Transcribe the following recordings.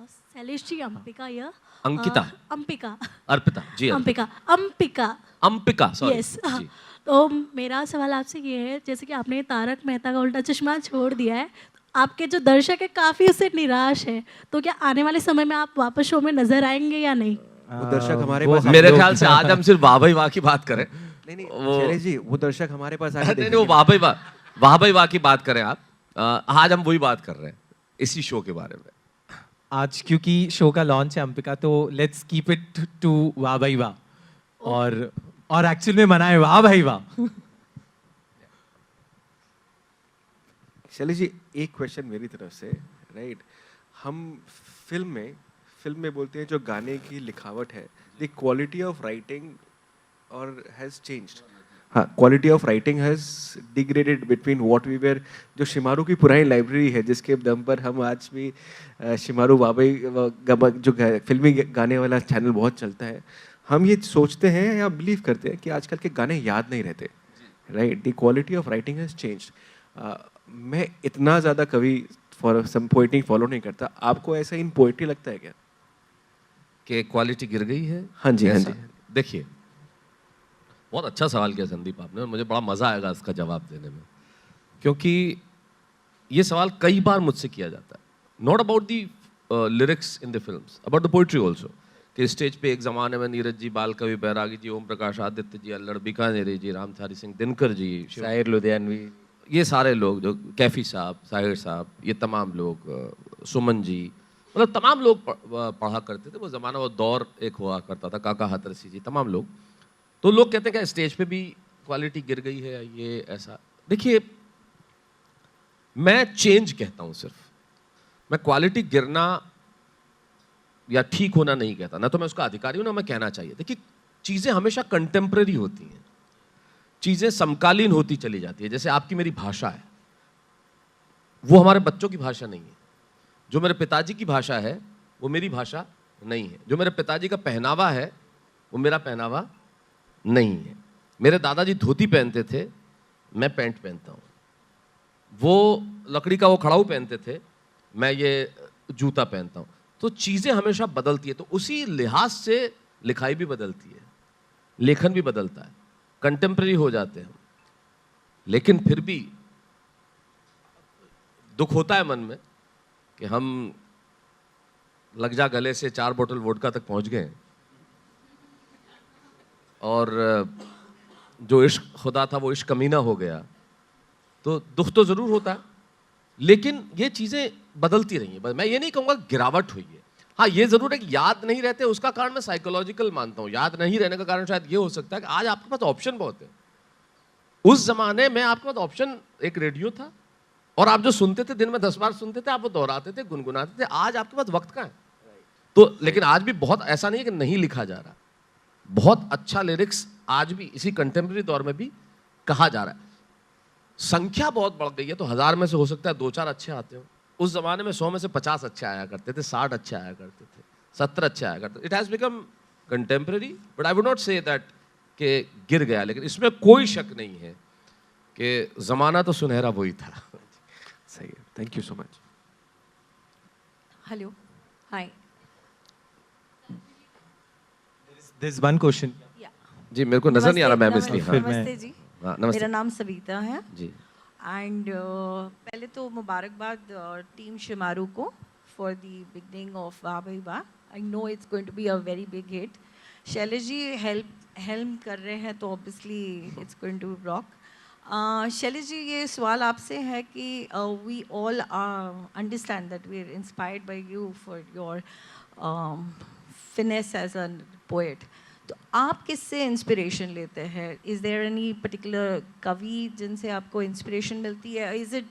शैलेश जी, अंबिका या अंकिता, अंबिका, अर्पिता जी, Ambika, Ambika, Ambika, sorry yes. जी। तो मेरा सवाल आपसे ये है, जैसे कि आपने तारक मेहता का उल्टा चश्मा छोड़ दिया है, तो आपके जो दर्शक है काफ़ी उससे निराश है, तो क्या आने वाले समय में आप वापस शो में नजर आएंगे या नहीं? वो दर्शक हमारे वो पास मेरे लोग- ख्याल से आज हम सिर्फ वाह भाई वाह की बात करें। नहीं नहीं वो शैलेश जी, वो दर्शक हमारे पास आके नहीं नहीं, वो देखेंगे। वाह भाई वाह की बात करें आप। आज हम वही बात कर रहे हैं इसी शो के बारे में। आज क्योंकि शो का लॉन्च है अंबिका, तो लेट्स कीप इट टू वाह भाई वाह, और एक्चुअल में मनाए वाह भाई वाह। शैलेश जी, एक क्वेश्चन मेरी तरफ से, राइट? हम फिल्म में बोलते हैं जो गाने की लिखावट है, द क्वालिटी ऑफ राइटिंग और हैज चेंज्ड। हाँ, quality of writing has degraded between what we were. जो शिमारू की पुरानी लाइब्रेरी है, जिसके दम पर हम आज भी शिमारू बाबई जो फिल्मी गाने वाला चैनल बहुत चलता है, हम ये सोचते हैं या बिलीव करते हैं कि आजकल के गाने याद नहीं रहते, right? The quality of writing has changed. मैं इतना ज़्यादा कवि फॉर सम पोइटिंग फॉलो नहीं करता। आपको ऐसा इन पोइट्री लगता है क्या? कि क्वालिटी गिर गई है? हाँ जी, हाँ ऐसा? जी। देखिए, बहुत अच्छा सवाल किया संदीप आपने, और मुझे बड़ा मजा आएगा इसका जवाब देने में, क्योंकि ये सवाल कई बार मुझसे किया जाता है। Not about the lyrics in the films, about the poetry also. कि स्टेज पे एक जमाने में नीरज जी, बाल कवि बैरागी जी, ओम प्रकाश आदित्य जी, अल्लड़ बीकानेरी जी, रामधारी सिंह दिनकर जी, शायर लुधियानवी, ये सारे लोग, जो कैफी साहब, साहिर साहब, ये तमाम लोग, सुमन जी, मतलब तमाम लोग पढ़ा करते थे। वो ज़माना, वो दौर एक हुआ करता था, काका हाथरसी जी, तमाम लोग। तो लोग कहते हैं कि स्टेज पे भी क्वालिटी गिर गई है, ये ऐसा। देखिए, मैं चेंज कहता हूँ सिर्फ, मैं क्वालिटी गिरना या ठीक होना नहीं कहता। ना तो मैं उसका अधिकारी हूँ, ना मैं कहना चाहिए। देखिए, चीज़ें हमेशा कंटेम्प्रेरी होती हैं, चीज़ें समकालीन होती चली जाती है। जैसे आपकी मेरी भाषा है, वो हमारे बच्चों की भाषा नहीं है। जो मेरे पिताजी की भाषा है, वो मेरी भाषा नहीं है। जो मेरे पिताजी का पहनावा है, वो मेरा पहनावा नहीं है। मेरे दादाजी धोती पहनते थे, मैं पैंट पहनता हूँ। वो लकड़ी का वो खड़ाऊ पहनते थे, मैं ये जूता पहनता हूँ। तो चीज़ें हमेशा बदलती है, तो उसी लिहाज से लिखाई भी बदलती है, लेखन भी बदलता है, कंटेम्प्रेरी हो जाते हैं। लेकिन फिर भी दुख होता है मन में कि हम लग जा गले से 4 बोतल वोडका तक पहुंच गए, और जो इश्क खुदा था वो इश्क कमीना हो गया। तो दुख तो जरूर होता है, लेकिन ये चीजें बदलती रही हैं। मैं ये नहीं कहूँगा गिरावट हुई है। हाँ, ये जरूर है कि याद नहीं रहते, उसका कारण मैं साइकोलॉजिकल मानता हूँ। याद नहीं रहने का कारण शायद ये हो सकता है कि आज आपके पास ऑप्शन बहुत है। उस जमाने में आपके पास ऑप्शन एक रेडियो था, और आप जो सुनते थे, दिन में 10 बार सुनते थे, आप वो दोहराते थे, गुनगुनाते थे। आज आपके पास वक्त का है तो, लेकिन आज भी बहुत ऐसा नहीं है कि नहीं लिखा जा रहा। बहुत अच्छा लिरिक्स आज भी इसी कंटेम्प्रेरी दौर में भी कहा जा रहा है। संख्या बहुत बढ़ गई है, तो 1000 में से हो सकता है 2-4 अच्छे आते हो। उस जमाने में 100 में से 50 अच्छे आया करते थे, 60 अच्छे आया करते थे, 70 अच्छे आया करते थे। It has become contemporary, but I would not say that कि गिर गया। लेकिन इसमें कोई शक नहीं है कि जमाना तो सुनहरा वही था। सही है, thank you so much. Hello, hi. There's one question. जी, मेरे को नजर नहीं आ रहा मैम, इसलिए। हाँ, नमस्ते जी, हाँ, नमस्ते मेरा नाम सविता है। जी। एंड पहले तो मुबारकबाद टीम शिमारू को फॉर द बिगनिंग ऑफ वाह भाई वाह। I know it's going to be a very big hit. Shailesh ji help कर रहे हैं, तो obviously it's going to rock. Shailesh ji, ये सवाल आपसे है कि we all understand that we are inspired by you for your finesse as a poet. तो आप किससे इंस्पिरेशन लेते हैं? इज़ देयर एनी पर्टिकुलर कवि जिनसे आपको इंस्पिरेशन मिलती है? इज़ इट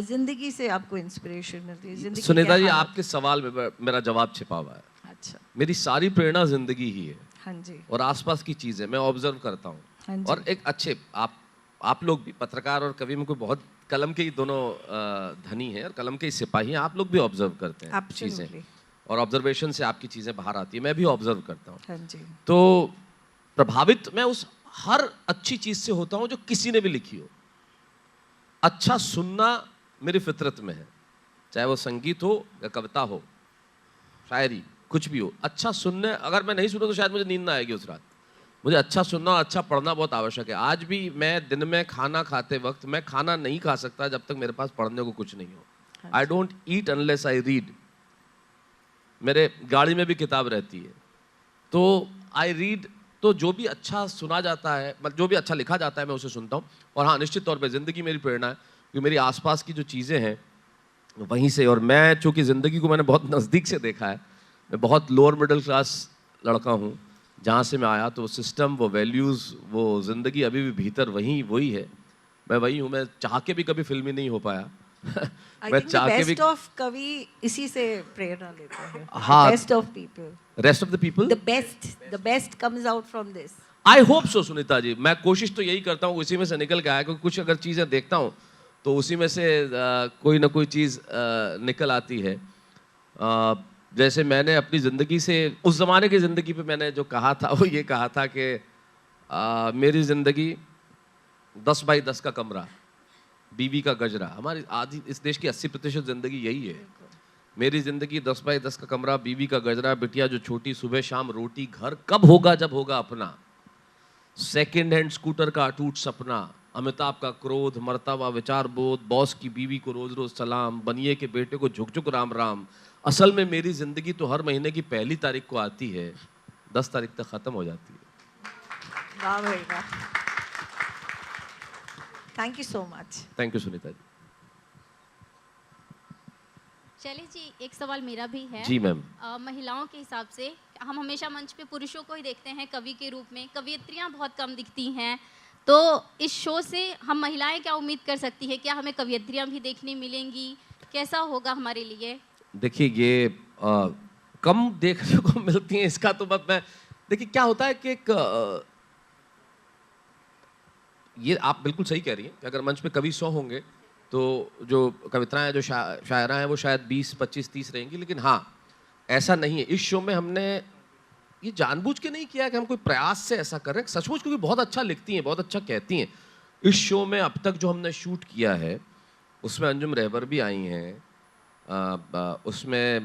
जिंदगी से आपको इंस्पिरेशन मिलती है? जिंदगी सुनीता जी, के हालात? आपके सवाल में मेरा जवाब छिपा हुआ है। अच्छा, मेरी सारी प्रेरणा जिंदगी ही है, हाँ जी, और आसपास की चीजें मैं ऑब्जर्व करता हूँ। हाँ जी। और एक अच्छे आप लोग भी, पत्रकार और कवि में कोई बहुत कलम के ही दोनों धनी हैं, और कलम के ही सिपाही हैं। आप लोग भी ऑब्जर्व करते हैं चीजें, Absolutely. और ऑब्जर्वेशन से आपकी चीजें बाहर आती है। मैं भी ऑब्जर्व करता हूँ। हाँ जी, तो प्रभावित मैं उस हर अच्छी चीज से होता हूँ जो किसी ने भी लिखी हो। अच्छा सुनना मेरी फितरत में है, चाहे वो संगीत हो या कविता हो। शायरी, कुछ भी हो, अच्छा सुनने, अगर मैं नहीं सुनूं तो शायद मुझे नींद ना आएगी उस रात। मुझे अच्छा सुनना और अच्छा पढ़ना बहुत आवश्यक है। आज भी मैं दिन में खाना खाते वक्त मैं खाना नहीं खा सकता जब तक मेरे पास पढ़ने को कुछ नहीं हो। I don't eat unless I read. मेरे गाड़ी में भी किताब रहती है, तो आई रीड। तो जो भी अच्छा सुना जाता है, मतलब जो भी अच्छा लिखा जाता है, मैं उसे सुनता हूँ। और हाँ, निश्चित तौर पे ज़िंदगी मेरी प्रेरणा है, क्योंकि मेरी आसपास की जो चीज़ें हैं वहीं से, और मैं चूँकि ज़िंदगी को मैंने बहुत नज़दीक से देखा है, मैं बहुत लोअर मिडिल क्लास लड़का हूँ, जहाँ से मैं आया, तो वो सिस्टम, वो वैल्यूज़, वो ज़िंदगी अभी भी भीतर वही है। मैं वही हूँ। मैं चाह के भी कभी फिल्मी नहीं हो पाया। आई मैं थिंक द चाह के भी, बेस्ट ऑफ कवि इसी से प्रेरणा लेते हैं। हाँ, best of people, rest of the people, the best comes out from this. I hope so Sunita ji. मैं कोशिश तो यही करता हूँ उसी में से निकल के आया, क्योंकि कुछ अगर चीज़ें देखता हूँ तो उसी में से कोई ना कोई चीज़ निकल आती है। जैसे मैंने अपनी ज़िंदगी से, उस ज़माने की ज़िंदगी पे मैंने जो कहा था वो ये कहा था कि मेरी ज़िंदगी 10 बाई 10 का कमरा, बीवी का गजरा। हमारी आधी, इस देश की 80% ज़िंदगी यही है। मेरी ज़िंदगी 10 बाई 10 का कमरा, बीवी का गजरा, बिटिया जो छोटी, सुबह शाम रोटी, घर कब होगा जब होगा अपना, सेकेंड हैंड स्कूटर का अटूट सपना, अमिताभ का क्रोध, मर्तबा, विचार बोध, बॉस की बीवी को रोज रोज सलाम, बनिए के बेटे को झुक झुक राम राम। असल में मेरी जिंदगी तो हर महीने की 1 तारीख को आती है, 10 तारीख तक खत्म हो जाती है। वाह भाई वाह, thank you so much. Thank you Sunita ji. Shailesh ji, एक सवाल मेरा भी है। जी मैम। महिलाओं के हिसाब से हम हमेशा मंच पे पुरुषों को ही देखते हैं कवि के रूप में, कवियत्रियाँ बहुत कम दिखती हैं। तो इस शो से हम महिलाएं क्या उम्मीद कर सकती है? क्या हमें कवियत्रियाँ भी देखने मिलेंगी? कैसा होगा हमारे लिए? देखिए, ये कम देखने को मिलती हैं, इसका तो मैं देखिए क्या होता है कि ये आप बिल्कुल सही कह रही हैं कि अगर मंच पे कवि 100 होंगे तो जो कविताएं, जो शायरा हैं, वो शायद 20, 25, 30 रहेंगी। लेकिन हाँ, ऐसा नहीं है। इस शो में हमने ये जानबूझ के नहीं किया कि हम कोई प्रयास से ऐसा कर रहे हैं, सचमुच, क्योंकि बहुत अच्छा लिखती हैं, बहुत अच्छा कहती हैं। इस शो में अब तक जो हमने शूट किया है उसमें अंजुम रहबर भी आई हैं, उसमें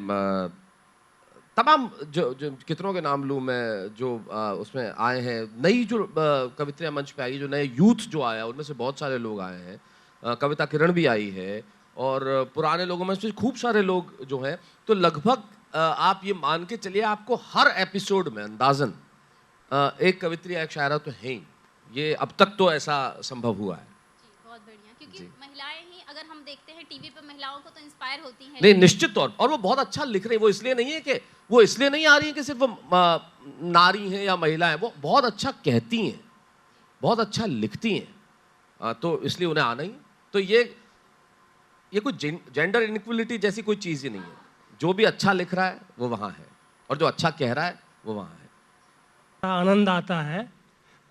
तमाम जो कितनों के नाम लूँ मैं, जो उसमें आए हैं, नई जो कविताएं मंच पे आई, जो नए यूथ जो आया, उनमें से बहुत सारे लोग आए हैं। कविता किरण भी आई है, और पुराने लोगों में से खूब सारे लोग जो हैं। तो लगभग आप ये मान के चलिए, आपको हर एपिसोड में अंदाजन एक कवित्री या एक शायरा तो है ही। ये अब तक तो ऐसा संभव हुआ है। जी, बहुत बढ़िया। क्योंकि महिलाएं ही, अगर हम देखते हैं टीवी पे, महिलाओं को तो इंस्पायर होती हैं। नहीं, निश्चित तौर, और वो बहुत अच्छा लिख रही है। वो इसलिए नहीं है कि वो इसलिए नहीं आ रही है कि सिर्फ वो नारी हैं या महिला हैं, वो बहुत अच्छा कहती हैं, बहुत अच्छा लिखती हैं, तो इसलिए उन्हें आना ही। तो ये कोई जेंडर इनइक्वलिटी जैसी कोई चीज़ ही नहीं है। जो भी अच्छा लिख रहा है वो वहाँ है, और जो अच्छा कह रहा है वो वहाँ है। आनंद आता है।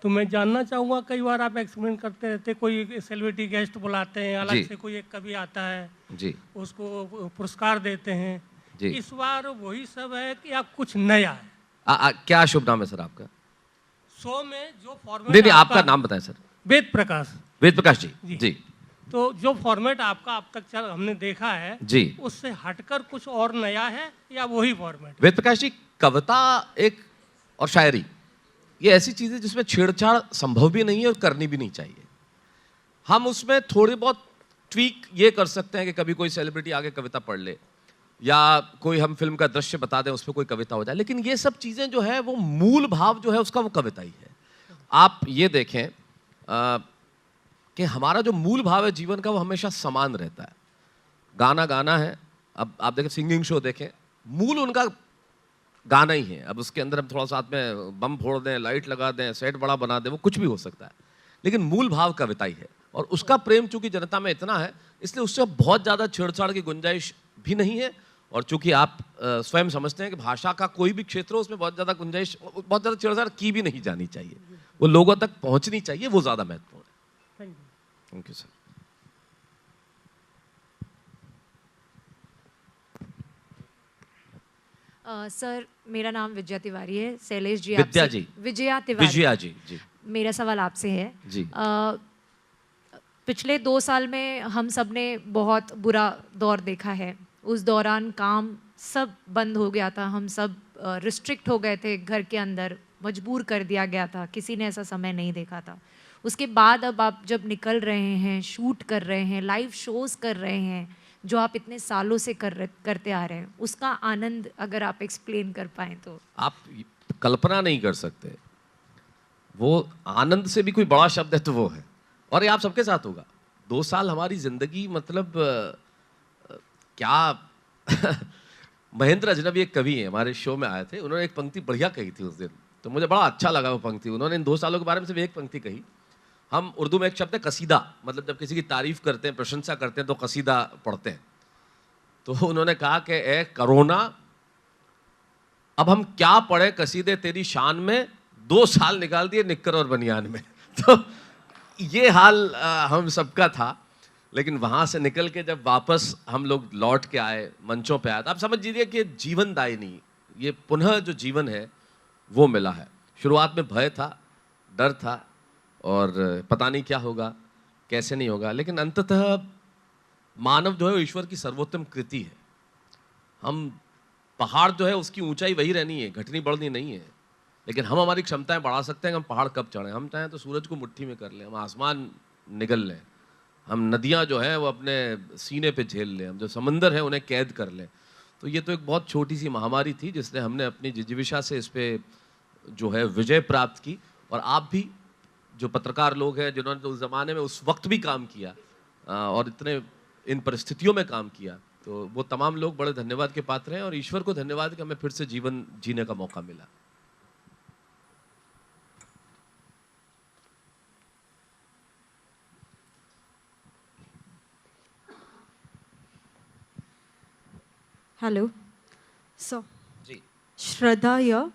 तो मैं जानना चाहूँगा, कई बार आप एक्सपेरिमेंट करते रहते, कोई सेलिब्रिटी गेस्ट बुलाते हैं, अलग जी। से कोई एक कवि आता है, जी उसको पुरस्कार देते हैं। जी। इस बार वही सब है कि आप कुछ नया है? क्या शुभ नाम है सर आपका? शो में जो फॉर्मेट, नहीं, आपका नाम बताएं सर। वेद प्रकाश वेद प्रकाश जी। जी। जी तो जो फॉर्मेट आपका अब तक हमने देखा है, जी। उससे हटकर कुछ और नया है या वही फॉर्मेट? वेद प्रकाश जी, कविता एक और शायरी, ये ऐसी चीज़ है जिसमें छेड़छाड़ संभव भी नहीं है और करनी भी नहीं चाहिए। हम उसमें थोड़ी बहुत ट्वीक ये कर सकते हैं कि कभी कोई सेलिब्रिटी आके कविता पढ़ ले, या कोई हम फिल्म का दृश्य बता दें, उस पर कोई कविता हो जाए। लेकिन ये सब चीज़ें जो है, वो मूल भाव जो है उसका, वो कविता ही है। आप ये देखें कि हमारा जो मूल भाव है जीवन का, वो हमेशा समान रहता है। गाना गाना है। अब आप देखें, सिंगिंग शो देखें, मूल उनका गाना ही है। अब उसके अंदर हम थोड़ा सा साथ में बम फोड़ दें, लाइट लगा दें, सेट बड़ा बना दें, वो कुछ भी हो सकता है, लेकिन मूल भाव कविता ही है। और उसका प्रेम चूंकि जनता में इतना है, इसलिए उससे बहुत ज़्यादा छेड़छाड़ की गुंजाइश भी नहीं है। और चूंकि आप स्वयं समझते हैं कि भाषा का कोई भी क्षेत्र हो, उसमें बहुत ज़्यादा गुंजाइश, बहुत ज़्यादा छेड़छाड़ की भी नहीं जानी चाहिए, वो लोगों तक पहुँचनी चाहिए, वो ज़्यादा महत्वपूर्ण है। Thank you. Thank you sir. Sir, मेरा नाम विजया तिवारी है। शैलेश जी, विद्या आपसे जी। विजया तिवारी। विजया जी। जी मेरा सवाल आपसे है। जी। पिछले 2 साल में हम सब ने बहुत बुरा दौर देखा है। उस दौरान काम सब बंद हो गया था, हम सब रिस्ट्रिक्ट हो गए थे घर के अंदर, मजबूर कर दिया गया था, किसी ने ऐसा समय नहीं देखा था। उसके बाद अब आप जब निकल रहे हैं, शूट कर रहे हैं, लाइव शोज़ कर रहे हैं, जो आप इतने सालों से करते आ रहे हैं, उसका आनंद अगर आप एक्सप्लेन कर पाएँ तो। आप कल्पना नहीं कर सकते, वो आनंद से भी कोई बड़ा शब्द है तो वो है। और ये आप सबके साथ होगा। 2 साल हमारी जिंदगी, मतलब क्या महेंद्र अजनबी एक कवि हैं, हमारे शो में आए थे, उन्होंने एक पंक्ति बढ़िया कही थी उस दिन, तो मुझे बड़ा अच्छा लगा वो पंक्ति। उन्होंने इन 2 सालों के बारे में सिर्फ एक पंक्ति कही। हम उर्दू में एक शब्द है कसीदा, मतलब जब किसी की तारीफ करते हैं, प्रशंसा करते हैं तो कसीदा पढ़ते हैं। तो उन्होंने कहा कि ए करोना, अब हम क्या पढ़े कसीदे तेरी शान में, 2 साल निकाल दिए निक्कर और बनियान में। तो ये हाल हम सबका था। लेकिन वहाँ से निकल के जब वापस हम लोग लौट के आए, मंचों पे आए, तो आप समझ लीजिए कि जीवनदायिनी, ये पुनः जो जीवन है वो मिला है। शुरुआत में भय था, डर था, और पता नहीं क्या होगा, कैसे नहीं होगा, लेकिन अंततः मानव जो है वो ईश्वर की सर्वोत्तम कृति है। हम पहाड़ जो है उसकी ऊंचाई वही रहनी है, घटनी बढ़नी नहीं है। लेकिन हम हमारी क्षमताएं बढ़ा सकते हैं कि हम पहाड़ कब चढ़ें। हम चाहें तो सूरज को मुट्ठी में कर लें, हम आसमान निगल लें, हम नदियां जो हैं वो अपने सीने पे झेल लें, हम जो समंदर हैं उन्हें कैद कर लें। तो ये तो एक बहुत छोटी सी महामारी थी जिसने हमने अपनी जिजीविषा से इस पे जो है विजय प्राप्त की। और आप भी जो पत्रकार लोग हैं, जिन्होंने उस ज़माने में उस वक्त भी काम किया और इतने इन परिस्थितियों में काम किया, तो वो तमाम लोग बड़े धन्यवाद के पात्र हैं। और ईश्वर को धन्यवाद कि हमें फिर से जीवन जीने का मौका मिला। हेलो सर, जी श्रद्धा या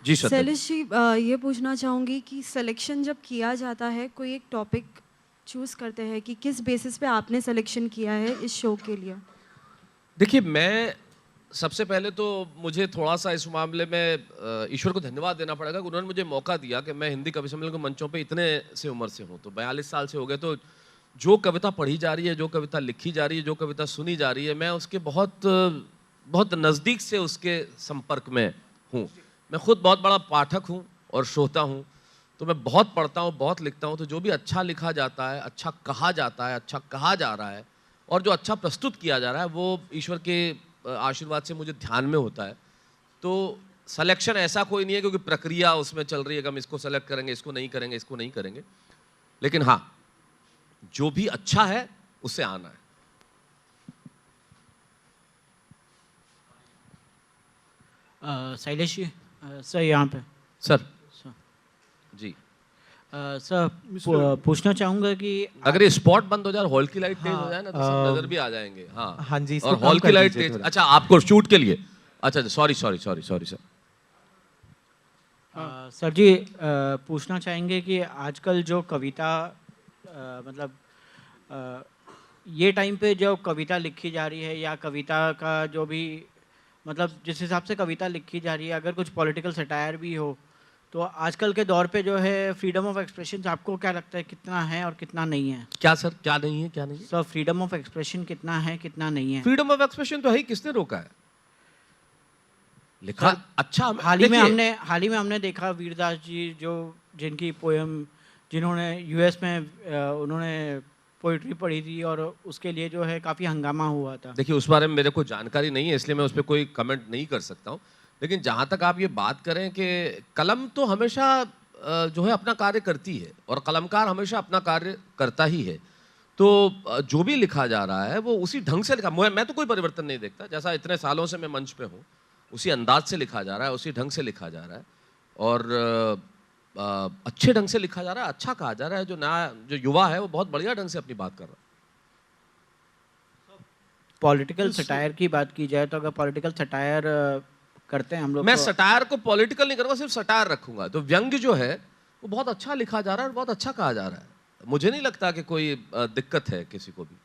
जी श्रद्धा। शैलेश जी, ये पूछना चाहूँगी कि सिलेक्शन जब किया जाता है, कोई एक टॉपिक चूज़ करते हैं कि किस बेसिस पे आपने सिलेक्शन किया है इस शो के लिए? देखिए, मैं सबसे पहले तो मुझे थोड़ा सा इस मामले में ईश्वर को धन्यवाद देना पड़ेगा कि उन्होंने मुझे मौका दिया कि मैं हिंदी कवि सम्मेलन के मंचों पे इतने से उम्र से हूँ। तो 42 साल से हो गए, तो जो कविता पढ़ी जा रही है, जो कविता लिखी जा रही है, जो कविता सुनी जा रही है, मैं उसके बहुत नज़दीक से उसके संपर्क में हूँ। मैं खुद बहुत बड़ा पाठक हूँ और श्रोता हूँ, तो मैं बहुत पढ़ता हूँ, बहुत लिखता हूँ। तो जो भी अच्छा लिखा जाता है, अच्छा कहा जाता है, अच्छा कहा जा रहा है, और जो अच्छा प्रस्तुत किया जा रहा है, वो ईश्वर के आशीर्वाद से मुझे ध्यान में होता है। तो सिलेक्शन ऐसा कोई नहीं है, क्योंकि प्रक्रिया उसमें चल रही है कि हम इसको सेलेक्ट करेंगे, इसको नहीं करेंगे, इसको नहीं करेंगे। लेकिन हाँ, जो भी अच्छा है उससे आना है। शैलेश जी, सर यहाँ पे सर जी सर पूछना चाहूँगा कि अगर ये स्पॉट बंद हो जाए, हॉल की लाइट तेज हो जाए ना, तो सब नजर भी आ जाएंगे। हाँ हाँ जी, और हॉल की लाइट तेज, अच्छा आपको शूट के लिए, अच्छा सॉरी सर। सर जी, पूछना चाहेंगे कि आजकल जो कविता मतलब ये टाइम पे जो कविता लिखी जा रही है, या कविता का जो भी मतलब जिस हिसाब से कविता लिखी जा रही है, अगर कुछ पॉलिटिकल सटायर भी हो, तो आजकल के दौर पे जो है फ्रीडम ऑफ एक्सप्रेशन आपको क्या लगता है कितना है और कितना नहीं है? क्या सर, क्या नहीं है, क्या नहीं है? सर, फ्रीडम ऑफ एक्सप्रेशन कितना है, कितना नहीं है? फ्रीडम ऑफ एक्सप्रेशन तो है ही, किसने रोका है? लिखा अच्छा। हाल ही में हमने देखा वीरदास जी, जो जिनकी पोयम, जिन्होंने यूएस में उन्होंने पोइट्री पढ़ी थी, और उसके लिए जो है काफ़ी हंगामा हुआ था। देखिए, उस बारे में मेरे को जानकारी नहीं है, इसलिए मैं उस पर कोई कमेंट नहीं कर सकता हूँ। लेकिन जहाँ तक आप ये बात करें कि कलम तो हमेशा जो है अपना कार्य करती है, और कलमकार हमेशा अपना कार्य करता ही है। तो जो भी लिखा जा रहा है वो उसी ढंग से लिखा, मैं तो कोई परिवर्तन नहीं देखता। जैसा इतने सालों से मैं मंच पे हूँ, उसी अंदाज से लिखा जा रहा है, उसी ढंग से लिखा जा रहा है, और अच्छे ढंग से लिखा जा रहा है, अच्छा कहा जा रहा है। जो युवा है वो बहुत बढ़िया ढंग से अपनी बात कर रहा है। पॉलिटिकल सटायर की बात की जाए, तो अगर पॉलिटिकल सटायर करते हैं हम लोग, मैं तो सटायर को पॉलिटिकल नहीं करूँगा, सिर्फ सटायर रखूंगा। तो व्यंग्य जो है वो बहुत अच्छा लिखा जा रहा है और बहुत अच्छा कहा जा रहा है। मुझे नहीं लगता कि कोई दिक्कत है किसी को भी।